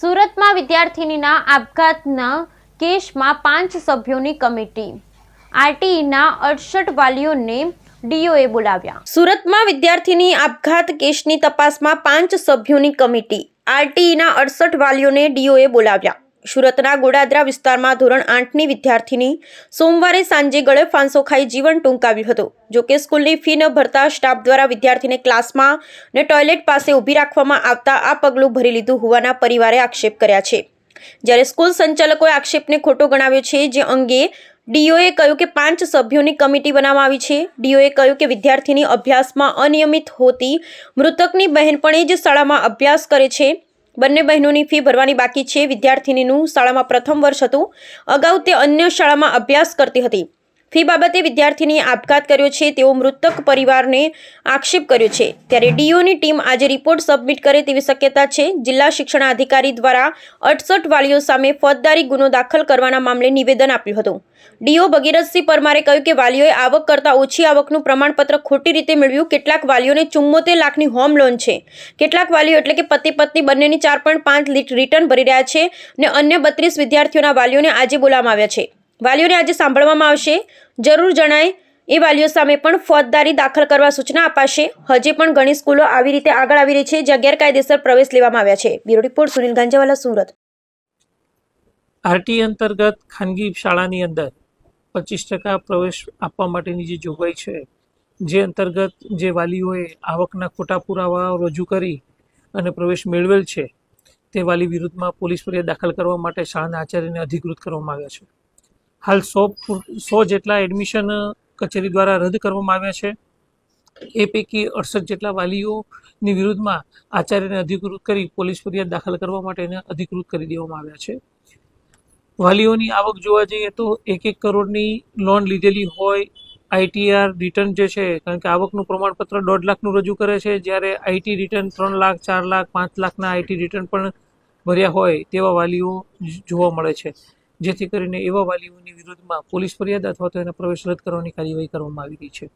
સુરતમાં વિદ્યાર્થિનીના આપઘાતના કેસમાં 5 સભ્યોની કમિટી, આરટીઈના 68 વાલીઓને ડીઓએ બોલાવ્યા। સુરતમાં વિદ્યાર્થિની આપઘાત કેસની તપાસમાં 5 સભ્યોની કમિટી, આરટીઈના 68 વાલીઓને ડીઓએ બોલાવ્યા। સુરતના ગોડાદરા વિસ્તારમાં ધોરણ 8ની વિદ્યાર્થિની સોમવારે સાંજે ગળે ફાંસો ખાઈ જીવન ટૂંકાવ્યું હતું। જોકે સ્કૂલની ફી ન ભરતા સ્ટાફ દ્વારા વિદ્યાર્થીને ક્લાસમાં ને ટોયલેટ પાસે ઊભી રાખવામાં આવતા આ પગલું ભરી લીધું હોવાના પરિવારે આક્ષેપ કર્યા છે। જ્યારે સ્કૂલ સંચાલકોએ આક્ષેપને ખોટો ગણાવ્યો છે, જે અંગે ડીઓએ કહ્યું કે 5 સભ્યોની કમિટી બનાવવામાં આવી છે। ડીઓએ કહ્યું કે વિદ્યાર્થીની અભ્યાસમાં અનિયમિત હોતી મૃતકની બહેનપણી જ શાળામાં અભ્યાસ કરે છે। બંને બહેનોની ફી ભરવાની બાકી છે। વિદ્યાર્થિનીનું શાળામાં પ્રથમ વર્ષ હતું। અગાઉ તે અન્ય શાળામાં અભ્યાસ કરતી હતી। ફી બાબતે વિદ્યાર્થિનીએ આપઘાત કર્યો છે તેવો મૃતક પરિવારને આક્ષેપ કર્યો છે। ત્યારે ડીઓની ટીમ આજે રિપોર્ટ સબમિટ કરે તેવી શક્યતા છે। જિલ્લા શિક્ષણાધિકારી દ્વારા 68 વાલીઓ સામે ફોજદારી ગુનો દાખલ કરવાના મામલે નિવેદન આપ્યું હતું। ડીઓ ભગીરથસિંહ પરમારે કહ્યું કે વાલીઓએ આવક કરતાં ઓછી આવકનું પ્રમાણપત્ર ખોટી રીતે મેળવ્યું। કેટલાક વાલીઓને 74 લાખની હોમ લોન છે। કેટલાક વાલીઓ એટલે કે પતિ પત્ની બંનેની 4.5 રિટર્ન ભરી રહ્યા છે અને અન્ય 32 વિદ્યાર્થીઓના વાલીઓને આજે બોલાવવામાં આવ્યા છે। વાલીઓને આજે સાંભળવામાં આવશે। જરૂર જણાય એ વાલીઓ સામે પણ ફોજદારી દાખલ કરવા સૂચના અપાશે। હજી પણ ઘણી સ્કૂલો આવી રીતે આગળ આવી રહી છે જ્યાં ગેરકાયદેસર પ્રવેશ લેવામાં આવ્યા છે। Bureau report Sunil Ganjawala, Surat. RT અંતર્ગત ખાનગી શાળાની અંદર 25% પ્રવેશ આપવા માટેની જે જોગવાઈ છે, જે અંતર્ગત જે વાલીઓએ આવકના ખોટા પુરાવા રજૂ કરી અને પ્રવેશ મેળવેલ છે તે વાલી વિરુદ્ધમાં પોલીસ ફરિયાદ દાખલ કરવા માટે શાળાના આચાર્યને અધિકૃત કરવામાં આવ્યા છે। હાલ 100 જેટલા એડમિશન કચેરી દ્વારા રદ કરવામાં આવ્યા છે। એ પૈકી 68 જેટલા વાલીઓની વિરુદ્ધમાં આચાર્યને અધિકૃત કરી પોલીસ ફરિયાદ દાખલ કરવા માટે એને અધિકૃત કરી દેવામાં આવ્યા છે। વાલીઓની આવક જોવા જઈએ તો 1 કરોડની લોન લીધેલી હોય। આઈટીઆર રિટર્ન જે છે, કારણ કે આવકનું પ્રમાણપત્ર 1.5 લાખનું રજૂ કરે છે, જ્યારે આઈટી રિટર્ન 3 લાખ, 4 લાખ, 5 લાખના આઈટી રિટર્ન પણ ભર્યા હોય તેવા વાલીઓ જોવા મળે છે। જેથી કરીને એવા વાલીઓની વિરુદ્ધમાં પોલીસ ફરિયાદ અથવા તો એના પ્રવેશ રદ કરવાની કાર્યવાહી કરવામાં આવી રહી છે।